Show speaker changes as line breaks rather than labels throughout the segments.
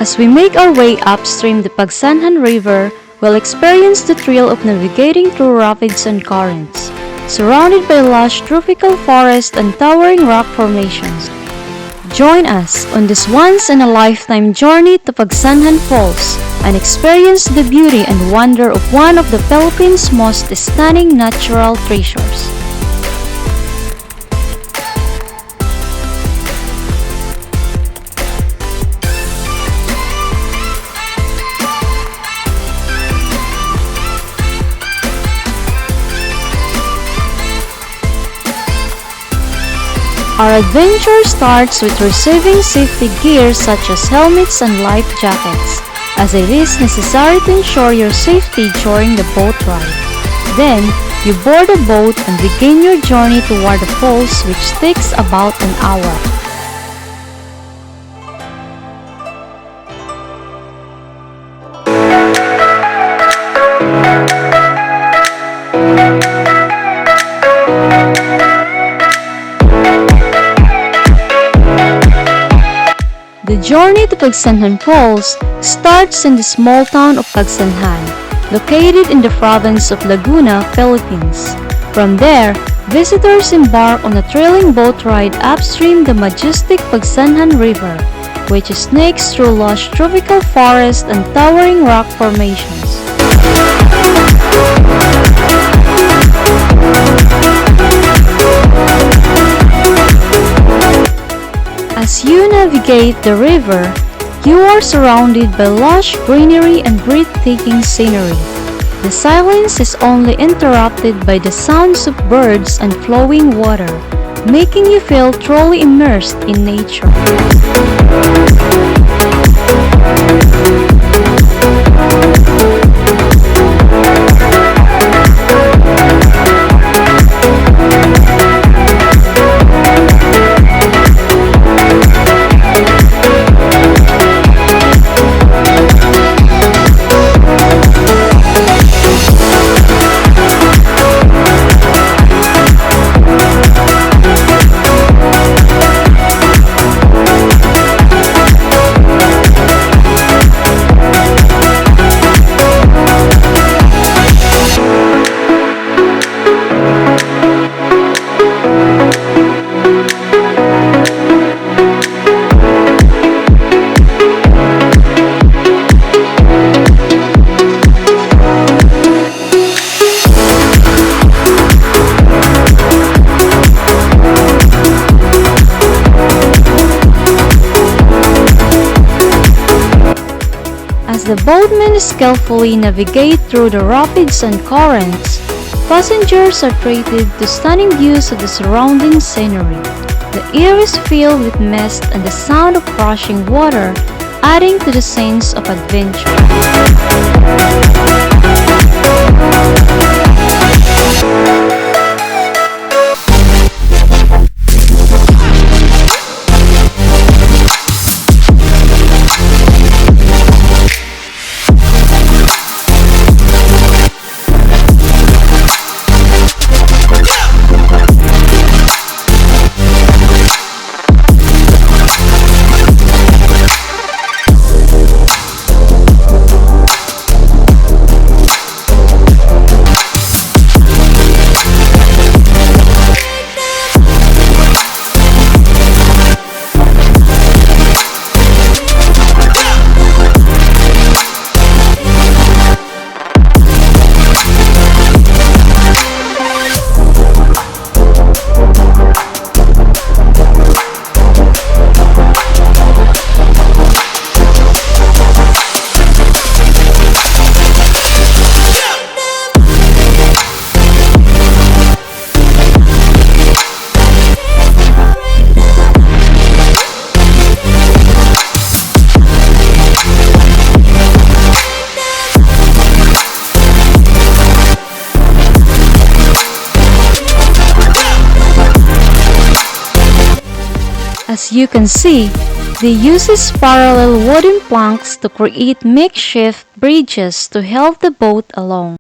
As we make our way upstream the Pagsanjan River, we'll experience the thrill of navigating through rapids and currents, surrounded by lush tropical forests and towering rock formations. Join us on this once-in-a-lifetime journey to Pagsanjan Falls and experience the beauty and wonder of one of the Philippines' most stunning natural treasures. Our adventure starts with receiving safety gear such as helmets and life jackets, as it is necessary to ensure your safety during the boat ride. Then, you board a boat and begin your journey toward the falls, which takes about an hour. The journey to Pagsanjan Falls starts in the small town of Pagsanjan, located in the province of Laguna, Philippines. From there, visitors embark on a thrilling boat ride upstream the majestic Pagsanjan River, which snakes through lush tropical forests and towering rock formations. As you navigate the river, you are surrounded by lush greenery and breathtaking scenery. The silence is only interrupted by the sounds of birds and flowing water, making you feel truly immersed in nature. As the boatmen skillfully navigate through the rapids and currents, passengers are treated to stunning views of the surrounding scenery. The air is filled with mist and the sound of rushing water, adding to the sense of adventure. As you can see, they use parallel wooden planks to create makeshift bridges to help the boat along.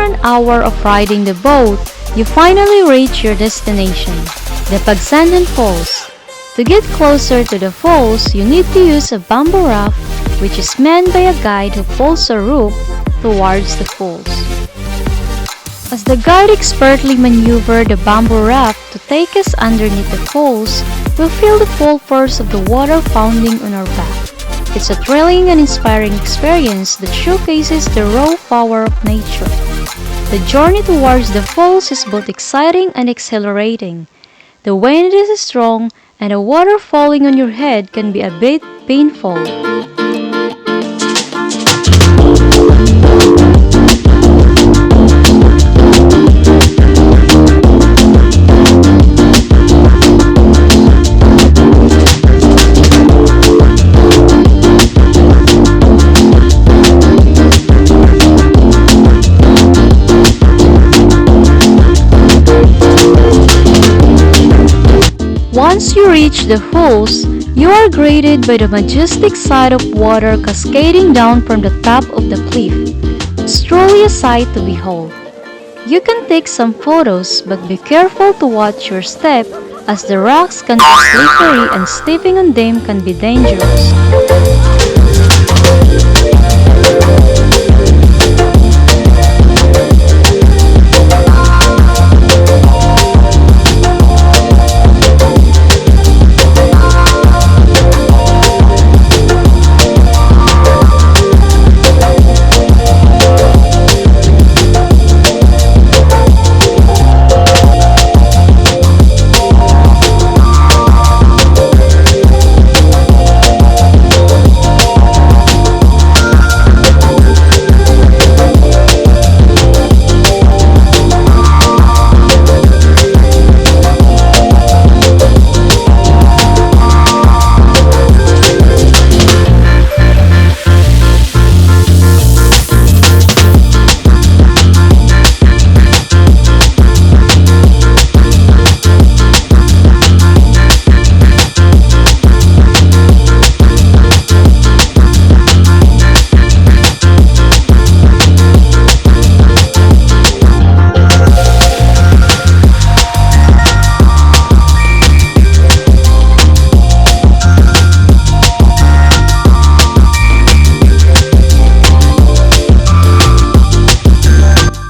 an hour of riding the boat, you finally reach your destination, the Pagsanjan Falls. To get closer to the falls, you need to use a bamboo raft, which is manned by a guide who pulls a rope towards the falls. As the guide expertly maneuvers the bamboo raft to take us underneath the falls, we'll feel the full force of the water pounding on our back. It's a thrilling and inspiring experience that showcases the raw power of nature. The journey towards the falls is both exciting and exhilarating. The wind is strong, and the water falling on your head can be a bit painful. Once you reach the falls, you are greeted by the majestic sight of water cascading down from the top of the cliff. It's truly a sight to behold. You can take some photos, but be careful to watch your step as the rocks can be slippery and stepping on them can be dangerous.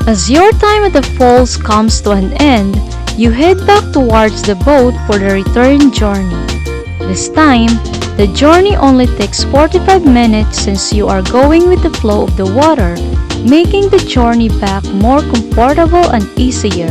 As your time at the falls comes to an end, you head back towards the boat for the return journey. This time, the journey only takes 45 minutes since you are going with the flow of the water, making the journey back more comfortable and easier.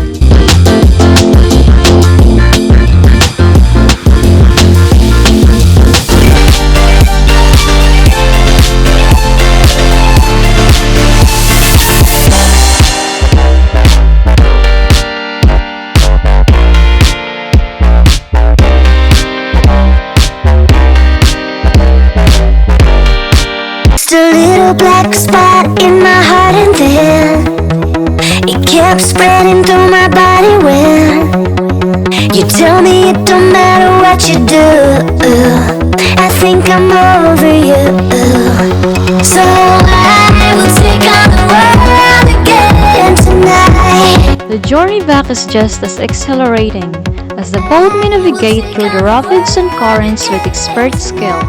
A little black spot in my heart, and then it kept spreading through my body when you tell me it don't matter what you do. I think I'm over you, so I will take on the world again tonight.
The journey back is just as exhilarating as the boatmen navigate through the rapids and currents with expert skill.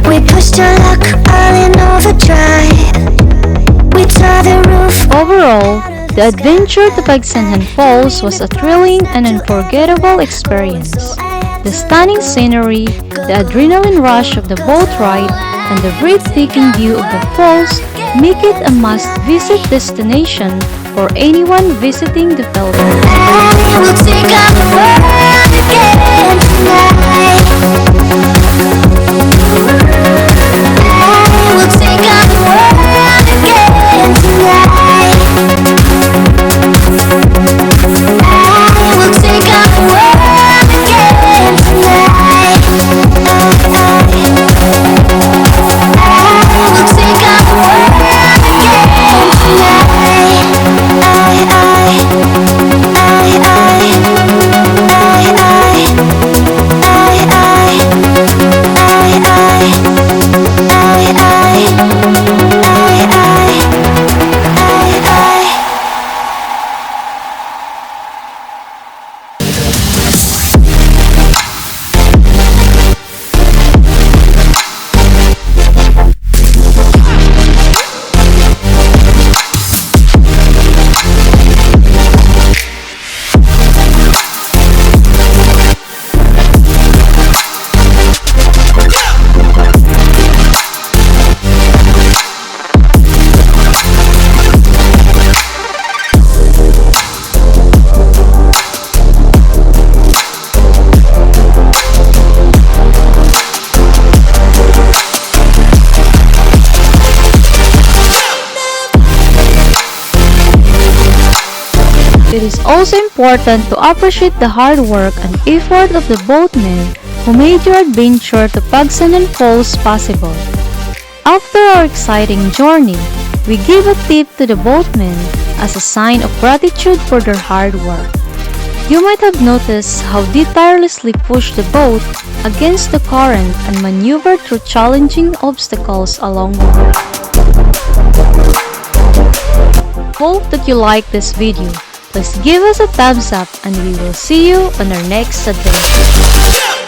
We pushed our luck all in overdrive. We tore the roof.
Overall, the adventure to Pagsanjan Falls was a thrilling and unforgettable experience. The stunning scenery, the adrenaline rush of the boat ride, and the breathtaking view of the falls make it a must-visit destination for anyone visiting the Philippines.
I will take on the world again tonight. I will take on the world again tonight. I will take on the world again tonight. I will take on the world again tonight.
It is also important to appreciate the hard work and effort of the boatmen who made your adventure to Pagsanjan Falls possible. After our exciting journey, we give a tip to the boatmen as a sign of gratitude for their hard work. You might have noticed how they tirelessly pushed the boat against the current and maneuvered through challenging obstacles along the way. Hope that you like this video. Please give us a thumbs up and we will see you on our next adventure.